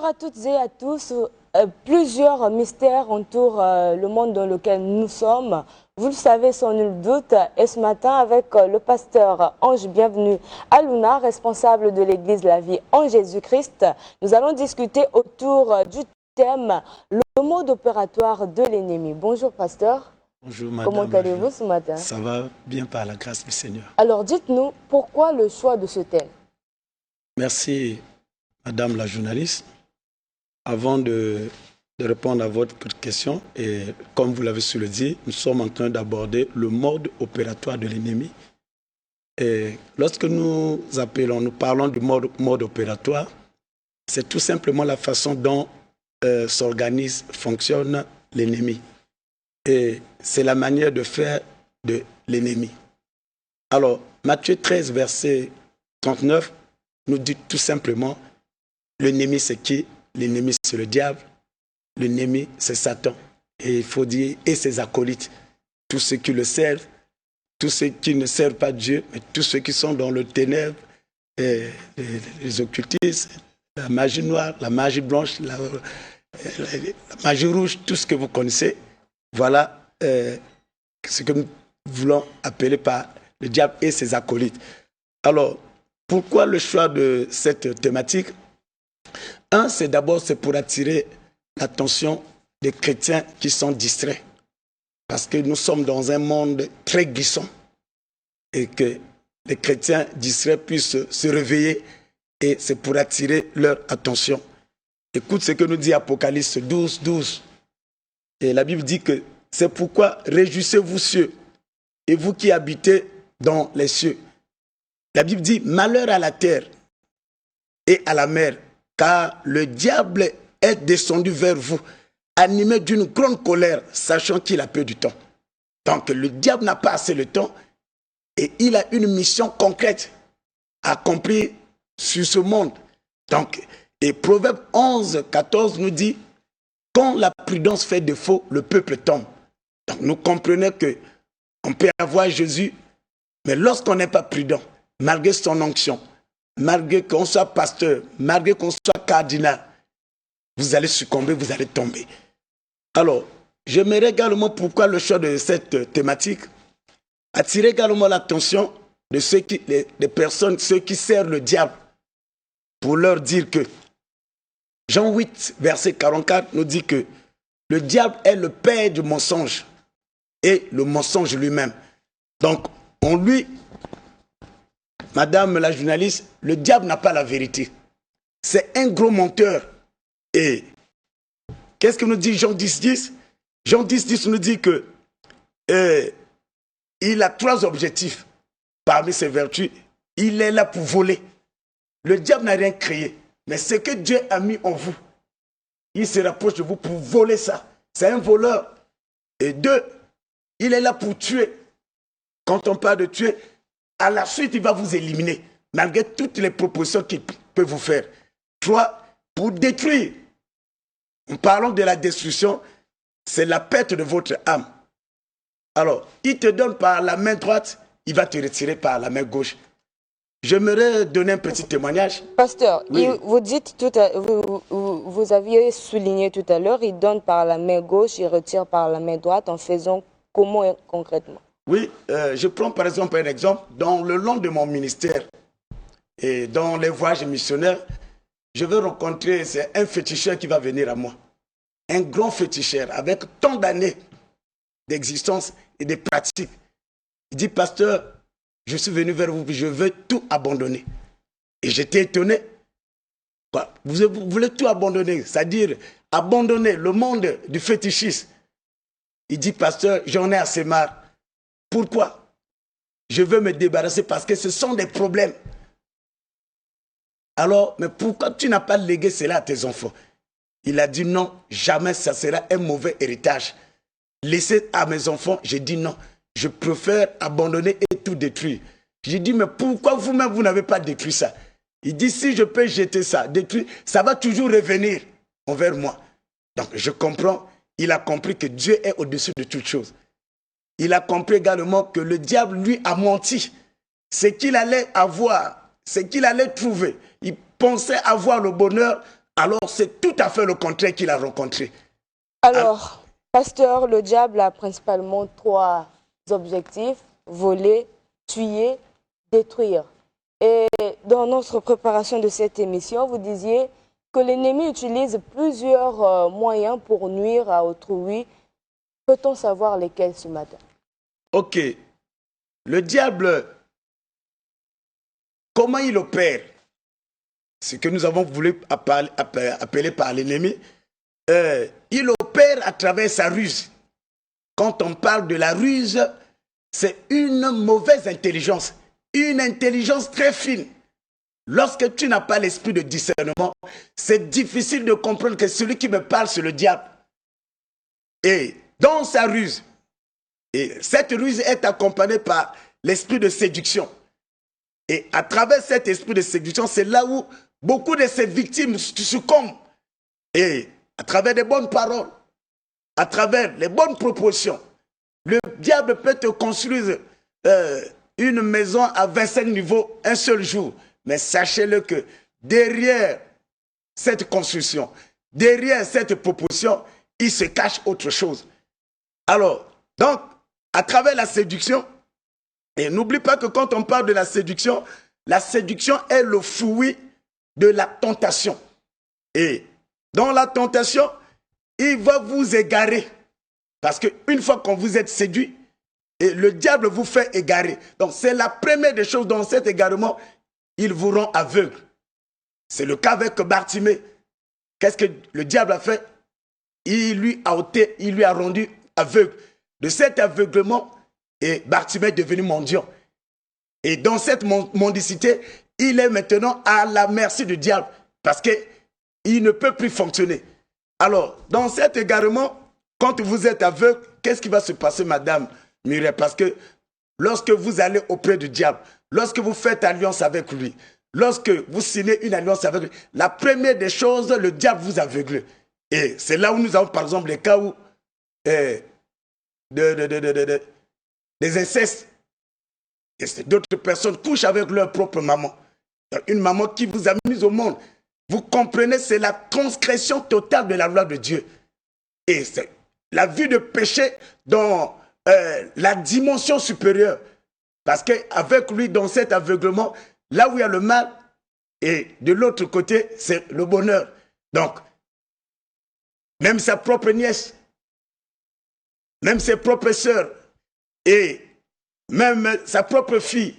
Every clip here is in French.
Bonjour à toutes et à tous. Plusieurs mystères entourent le monde dans lequel nous sommes. Vous le savez sans nul doute. Et ce matin, avec le pasteur Ange Bienvenu Alouna, responsable de l'église La Vie en Jésus-Christ, nous allons discuter autour du thème le mode opératoire de l'ennemi. Bonjour pasteur. Bonjour madame. Comment allez-vous ce matin? Ça va bien par la grâce du Seigneur. Alors dites-nous, pourquoi le choix de ce thème? Merci madame la journaliste. Avant de répondre à votre question, et comme vous l'avez su le dire, nous sommes en train d'aborder le mode opératoire de l'ennemi. Et lorsque nous parlons du mode opératoire, c'est tout simplement la façon dont s'organise, fonctionne l'ennemi. Et c'est la manière de faire de l'ennemi. Alors, Matthieu 13, verset 39, nous dit tout simplement, l'ennemi c'est qui? L'ennemi c'est le diable, l'ennemi c'est Satan. Et il faut dire, et ses acolytes, tous ceux qui le servent, tous ceux qui ne servent pas Dieu, mais tous ceux qui sont dans le ténèbre, les occultistes, la magie noire, la magie blanche, la magie rouge, tout ce que vous connaissez. Voilà ce que nous voulons appeler par le diable et ses acolytes. Alors, pourquoi le choix de cette thématique? C'est pour attirer l'attention des chrétiens qui sont distraits. Parce que nous sommes dans un monde très glissant et que les chrétiens distraits puissent se réveiller et c'est pour attirer leur attention. Écoute ce que nous dit Apocalypse 12, 12. Et la Bible dit que c'est pourquoi réjouissez-vous cieux et vous qui habitez dans les cieux. La Bible dit malheur à la terre et à la mer, car le diable est descendu vers vous, animé d'une grande colère, sachant qu'il a peu du temps. Donc le diable n'a pas assez de temps et il a une mission concrète à accomplir sur ce monde. Donc, et Proverbe 11, 14 nous dit, quand la prudence fait défaut, le peuple tombe. Donc nous comprenons qu'on peut avoir Jésus, mais lorsqu'on n'est pas prudent, malgré son onction, malgré qu'on soit pasteur, malgré qu'on soit cardinal, vous allez succomber, vous allez tomber. Alors, j'aimerais également, pourquoi le choix de cette thématique, attirer également l'attention de des personnes, ceux qui servent le diable, pour leur dire que Jean 8, verset 44 nous dit que le diable est le père du mensonge et le mensonge lui-même. Donc, on lui, madame la journaliste, le diable n'a pas la vérité. C'est un gros menteur. Et qu'est-ce que nous dit Jean 10, 10? Jean 10, 10 nous dit que il a 3 objectifs parmi ses vertus. Il est là pour voler. Le diable n'a rien créé. Mais ce que Dieu a mis en vous, il se rapproche de vous pour voler ça. C'est un voleur. Et 2, il est là pour tuer. Quand on parle de tuer, à la suite, il va vous éliminer, malgré toutes les propositions qu'il peut vous faire. 3, pour détruire. En parlant de la destruction, c'est la perte de votre âme. Alors, il te donne par la main droite, il va te retirer par la main gauche. J'aimerais donner un petit témoignage. Pasteur, oui. Vous aviez souligné tout à l'heure, il donne par la main gauche, il retire par la main droite, en faisant comment concrètement? Oui, je prends par exemple un exemple. Dans le long de mon ministère et dans les voyages missionnaires, je vais rencontrer, c'est un féticheur qui va venir à moi. Un grand féticheur avec tant d'années d'existence et de pratiques. Il dit, pasteur, je suis venu vers vous, je veux tout abandonner. Et j'étais étonné. Quoi? Vous voulez tout abandonner, c'est-à-dire abandonner le monde du fétichisme. Il dit, pasteur, j'en ai assez marre. Pourquoi? Je veux me débarrasser parce que ce sont des problèmes. Alors, mais pourquoi tu n'as pas légué cela à tes enfants? Il a dit non, jamais ça sera un mauvais héritage. Laissez à mes enfants, j'ai dit non. Je préfère abandonner et tout détruire. J'ai dit, mais pourquoi vous-même, vous n'avez pas détruit ça? Il dit, si je peux jeter ça, détruire, ça va toujours revenir envers moi. Donc, je comprends. Il a compris que Dieu est au-dessus de toutes choses. Il a compris également que le diable, lui, a menti. Ce qu'il allait avoir, ce qu'il allait trouver. Il pensait avoir le bonheur alors c'est tout à fait le contraire qu'il a rencontré. Alors, pasteur, le diable a principalement 3 objectifs: voler, tuer, détruire. Et dans notre préparation de cette émission, vous disiez que l'ennemi utilise plusieurs moyens pour nuire à autrui. Peut-on savoir lesquels ce matin? Ok. Le diable, comment il opère? Ce que nous avons voulu appeler par l'ennemi, il opère à travers sa ruse. Quand on parle de la ruse, c'est une mauvaise intelligence, une intelligence très fine. Lorsque tu n'as pas l'esprit de discernement, c'est difficile de comprendre que celui qui me parle, c'est le diable. Et dans sa ruse, et cette ruse est accompagnée par l'esprit de séduction. Et à travers cet esprit de séduction, c'est là où beaucoup de ses victimes succombent. Et à travers des bonnes paroles, à travers les bonnes propositions, le diable peut te construire une maison à 25 niveaux un seul jour. Mais sachez-le que derrière cette construction, derrière cette proposition, il se cache autre chose. Alors, donc, à travers la séduction, et n'oublie pas que quand on parle de la séduction est le fruit de la tentation. Et dans la tentation, il va vous égarer. Parce qu'une fois qu'on vous êtes séduit, et le diable vous fait égarer. Donc c'est la première des choses dans cet égarement, il vous rend aveugle. C'est le cas avec Bartimée. Qu'est-ce que le diable a fait? Il lui a ôté, il lui a rendu aveugle. De cet aveuglement, et Bartimée est devenu mendiant. Et dans cette mendicité, il est maintenant à la merci du diable parce qu'il ne peut plus fonctionner. Alors, dans cet égarement, quand vous êtes aveugle, qu'est-ce qui va se passer, Madame Mireille? Parce que lorsque vous allez auprès du diable, lorsque vous faites alliance avec lui, lorsque vous signez une alliance avec lui, la première des choses, le diable vous aveugle. Et c'est là où nous avons, par exemple, les cas où des incestes. Et d'autres personnes couchent avec leur propre maman. Une maman qui vous a mis au monde. Vous comprenez, c'est la transgression totale de la loi de Dieu. Et c'est la vie de péché dans la dimension supérieure. Parce qu'avec lui, dans cet aveuglement, là où il y a le mal, et de l'autre côté, c'est le bonheur. Donc, même sa propre nièce, même ses propres sœurs, et même sa propre fille,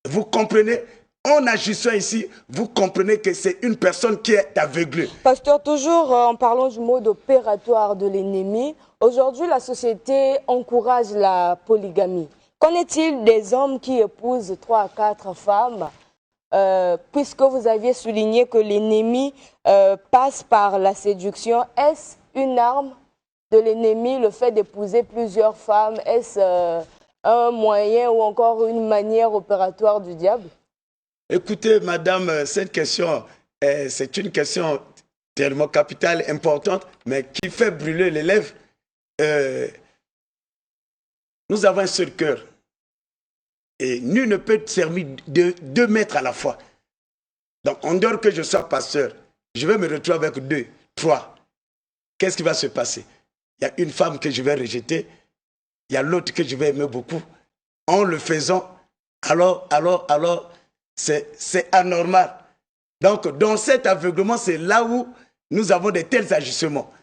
vous comprenez, en agissant ici, vous comprenez que c'est une personne qui est aveuglée. Pasteur, toujours en parlant du mode opératoire de l'ennemi, aujourd'hui la société encourage la polygamie. Qu'en est-il des hommes qui épousent 3 à 4 femmes, puisque vous aviez souligné que l'ennemi passe par la séduction? Est-ce une arme de l'ennemi, le fait d'épouser plusieurs femmes? Est-ce un moyen ou encore une manière opératoire du diable? Écoutez, madame, cette question, c'est une question tellement capitale, importante, mais qui fait brûler les lèvres. Nous avons un seul cœur. Et nul ne peut servir de 2 maîtres à la fois. Donc, en dehors que je sois pasteur, je vais me retrouver avec 2, 3. Qu'est-ce qui va se passer? Il y a une femme que je vais rejeter, il y a l'autre que je vais aimer beaucoup. En le faisant, alors, c'est anormal. Donc, dans cet aveuglement, c'est là où nous avons de tels agissements.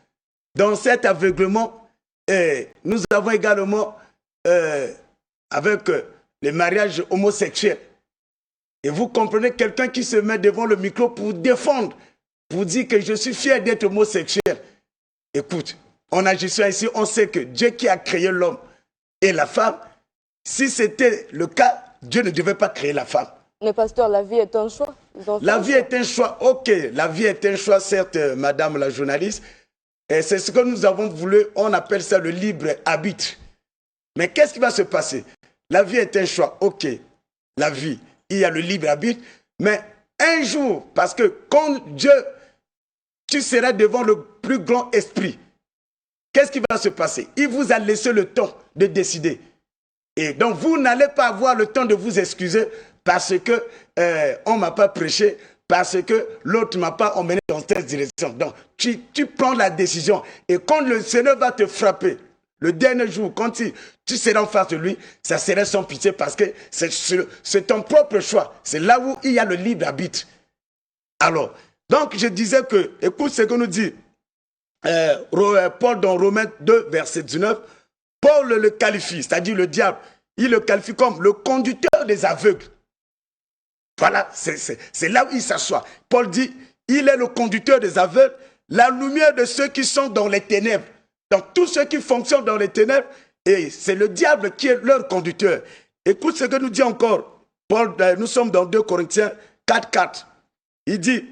Dans cet aveuglement, nous avons également, avec les mariages homosexuels. Et vous comprenez, quelqu'un qui se met devant le micro pour défendre, pour dire que je suis fier d'être homosexuel. Écoute, en agissant ici, on sait que Dieu qui a créé l'homme et la femme, si c'était le cas, Dieu ne devait pas créer la femme. Mais pasteur, la vie est un choix. La vie est un choix, ok. La vie est un choix, certes, madame la journaliste. Et c'est ce que nous avons voulu, on appelle ça le libre arbitre. Mais qu'est-ce qui va se passer? La vie est un choix, ok. La vie, il y a le libre arbitre. Mais un jour, parce que quand Dieu, tu seras devant le plus grand esprit, qu'est-ce qui va se passer? Il vous a laissé le temps de décider. Et donc, vous n'allez pas avoir le temps de vous excuser parce que on ne m'a pas prêché, parce que l'autre ne m'a pas emmené dans cette direction. Donc, tu prends la décision. Et quand le Seigneur va te frapper, le dernier jour, quand tu seras en face de lui, ça serait sans pitié parce que c'est ton propre choix. C'est là où il y a le libre arbitre. Alors, donc je disais que, écoute ce que nous dit Paul dans Romains 2, verset 19. Paul le qualifie, c'est-à-dire le diable, il le qualifie comme le conducteur des aveugles. Voilà, c'est là où il s'assoit. Paul dit, il est le conducteur des aveugles, la lumière de ceux qui sont dans les ténèbres. Donc tous ceux qui fonctionnent dans les ténèbres, et c'est le diable qui est leur conducteur. Écoute ce que nous dit encore Paul, nous sommes dans 2 Corinthiens 4:4. Il dit,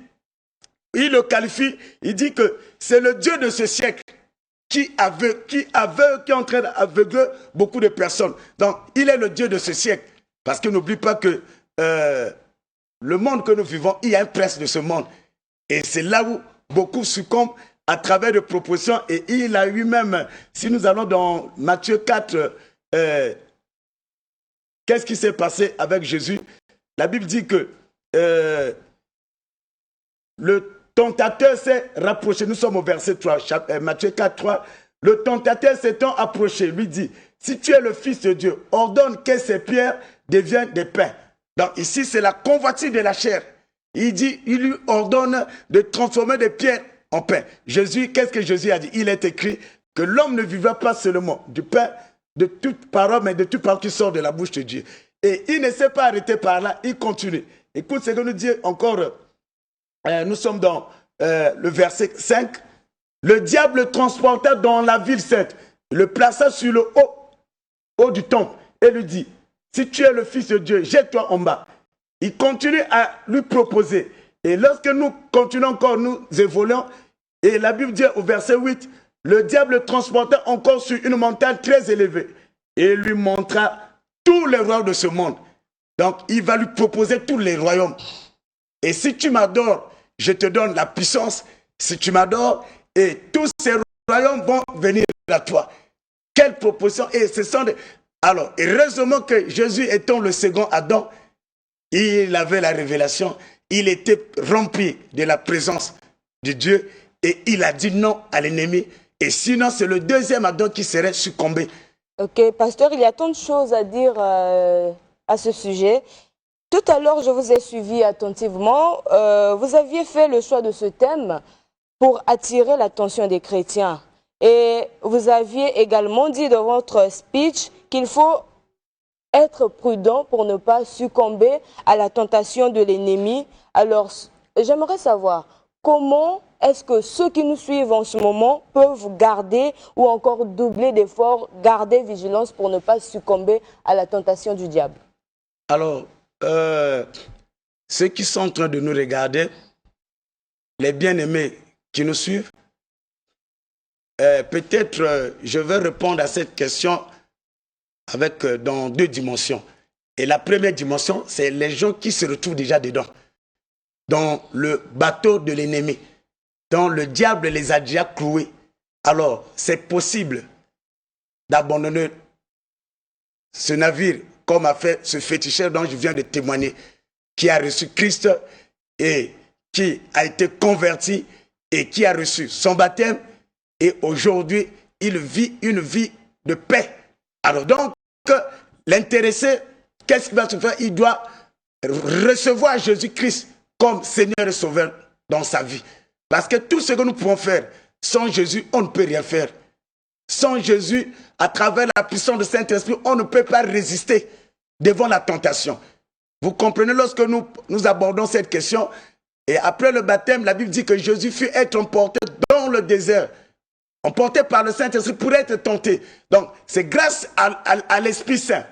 il le qualifie, il dit que c'est le Dieu de ce siècle qui est en train d'aveugler beaucoup de personnes. Donc il est le Dieu de ce siècle. Parce que n'oublie pas que le monde que nous vivons, il y a un prince de ce monde. Et c'est là où beaucoup succombent à travers des propositions. Et il a eu même, si nous allons dans Matthieu 4, qu'est-ce qui s'est passé avec Jésus? La Bible dit que le tentateur s'est rapproché. Nous sommes au verset 3, Matthieu 4, 3. Le tentateur s'étant approché, lui dit, si tu es le Fils de Dieu, ordonne que ces pierres deviennent des pains. Donc ici, c'est la convoitise de la chair. Il dit, il lui ordonne de transformer des pierres en pain. Jésus, qu'est-ce que Jésus a dit? Il est écrit que l'homme ne vivra pas seulement du pain, de toute parole, mais de toute parole qui sort de la bouche de Dieu. Et il ne s'est pas arrêté par là, il continue. Écoute ce que nous dit encore, nous sommes dans le verset 5. Le diable le transporta dans la ville sainte, le plaça sur le haut du temple et lui dit, si tu es le Fils de Dieu, jette-toi en bas. Il continue à lui proposer. Et lorsque nous continuons encore, nous évoluons, et la Bible dit au verset 8, le diable le transporta encore sur une montagne très élevée et lui montra tous les royaumes de ce monde. Donc, il va lui proposer tous les royaumes. Et si tu m'adores, je te donne la puissance. Si tu m'adores, et tous ces royaumes vont venir à toi. Quelle proposition! Et ce sont des... Alors, heureusement que Jésus étant le second Adam, il avait la révélation, il était rempli de la présence de Dieu et il a dit non à l'ennemi. Et sinon, c'est le deuxième Adam qui serait succombé. Ok, pasteur, il y a tant de choses à dire à ce sujet. Tout à l'heure, je vous ai suivi attentivement. Vous aviez fait le choix de ce thème pour attirer l'attention des chrétiens. Et vous aviez également dit dans votre speech qu'il faut être prudent pour ne pas succomber à la tentation de l'ennemi. Alors, j'aimerais savoir comment est-ce que ceux qui nous suivent en ce moment peuvent garder ou encore doubler d'efforts, garder vigilance pour ne pas succomber à la tentation du diable? Alors, ceux qui sont en train de nous regarder, les bien-aimés qui nous suivent, peut-être je vais répondre à cette question avec, dans 2 dimensions. Et la première dimension, c'est les gens qui se retrouvent déjà dedans, dans le bateau de l'ennemi, dont le diable les a déjà cloués. Alors, c'est possible d'abandonner ce navire, comme a fait ce féticheur dont je viens de témoigner, qui a reçu Christ et qui a été converti et qui a reçu son baptême. Et aujourd'hui, il vit une vie de paix. Alors donc, l'intéressé, qu'est-ce qu'il va se faire? Il doit recevoir Jésus-Christ comme Seigneur et Sauveur dans sa vie. Parce que tout ce que nous pouvons faire, sans Jésus, on ne peut rien faire. Sans Jésus, à travers la puissance du Saint-Esprit, on ne peut pas résister devant la tentation. Vous comprenez, lorsque nous abordons cette question, et après le baptême, la Bible dit que Jésus fut être emporté dans le désert, emporté par le Saint-Esprit pour être tenté. Donc, c'est grâce à l'Esprit Saint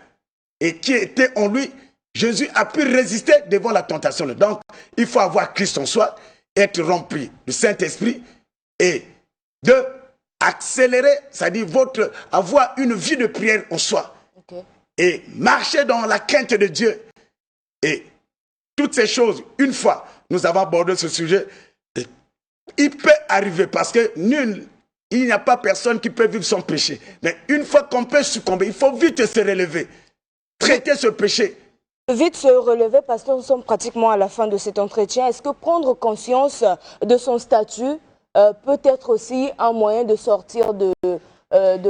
et qui était en lui, Jésus a pu résister devant la tentation. Donc, il faut avoir Christ en soi, être rempli du Saint-Esprit et de accélérer, c'est-à-dire avoir une vie de prière en soi. Okay. Et marcher dans la crainte de Dieu. Et toutes ces choses, une fois nous avons abordé ce sujet, il peut arriver parce que il n'y a pas personne qui peut vivre sans péché. Mais une fois qu'on peut succomber, il faut vite se relever, traiter ce péché Vite se relever parce que nous sommes pratiquement à la fin de cet entretien. Est-ce que prendre conscience de son statut peut être aussi un moyen de sortir de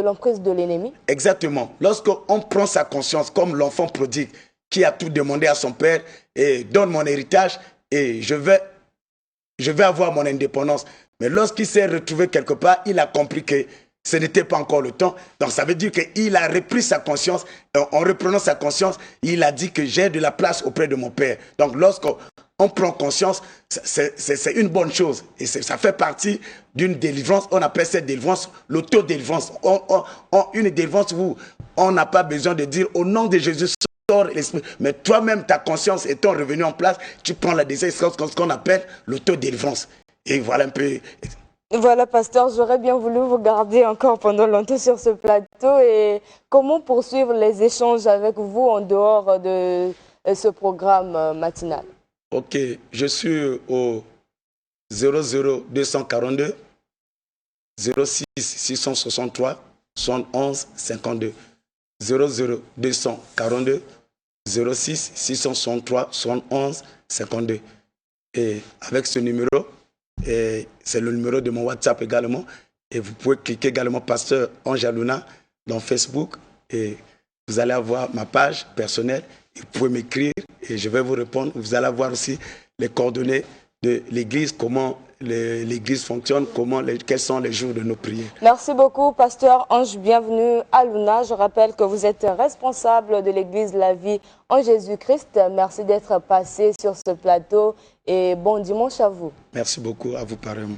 l'emprise de l'ennemi? Exactement. Lorsqu'on prend sa conscience comme l'enfant prodigue qui a tout demandé à son père et donne mon héritage et je vais avoir mon indépendance. Mais lorsqu'il s'est retrouvé quelque part, il a compris que ce n'était pas encore le temps. Donc ça veut dire qu'il a repris sa conscience. En reprenant sa conscience, il a dit que j'ai de la place auprès de mon père. Donc lorsqu'on prend conscience, c'est une bonne chose. Et ça fait partie d'une délivrance. On appelle cette délivrance l'auto-délivrance. Une délivrance où on n'a pas besoin de dire au nom de Jésus, sors l'esprit. Mais toi-même, ta conscience étant revenue en place, tu prends la décision, ce qu'on appelle l'auto-délivrance. Et voilà un peu. Voilà, pasteur, j'aurais bien voulu vous garder encore pendant longtemps sur ce plateau. Et comment poursuivre les échanges avec vous en dehors de ce programme matinal? Ok, je suis au 00242 06 663 71 52. 00242 06 663 71 52. Et avec ce numéro, c'est le numéro de mon WhatsApp également. Et vous pouvez cliquer également Pasteur Ange Alouna dans Facebook et vous allez avoir ma page personnelle. Vous pouvez m'écrire et je vais vous répondre. Vous allez avoir aussi les coordonnées de l'église, comment l'église fonctionne, quels sont les jours de nos prières. Merci beaucoup, pasteur Ange. Bienvenue à Luna. Je rappelle que vous êtes responsable de l'église La Vie en Jésus-Christ. Merci d'être passé sur ce plateau et bon dimanche à vous. Merci beaucoup, à vous pareillement.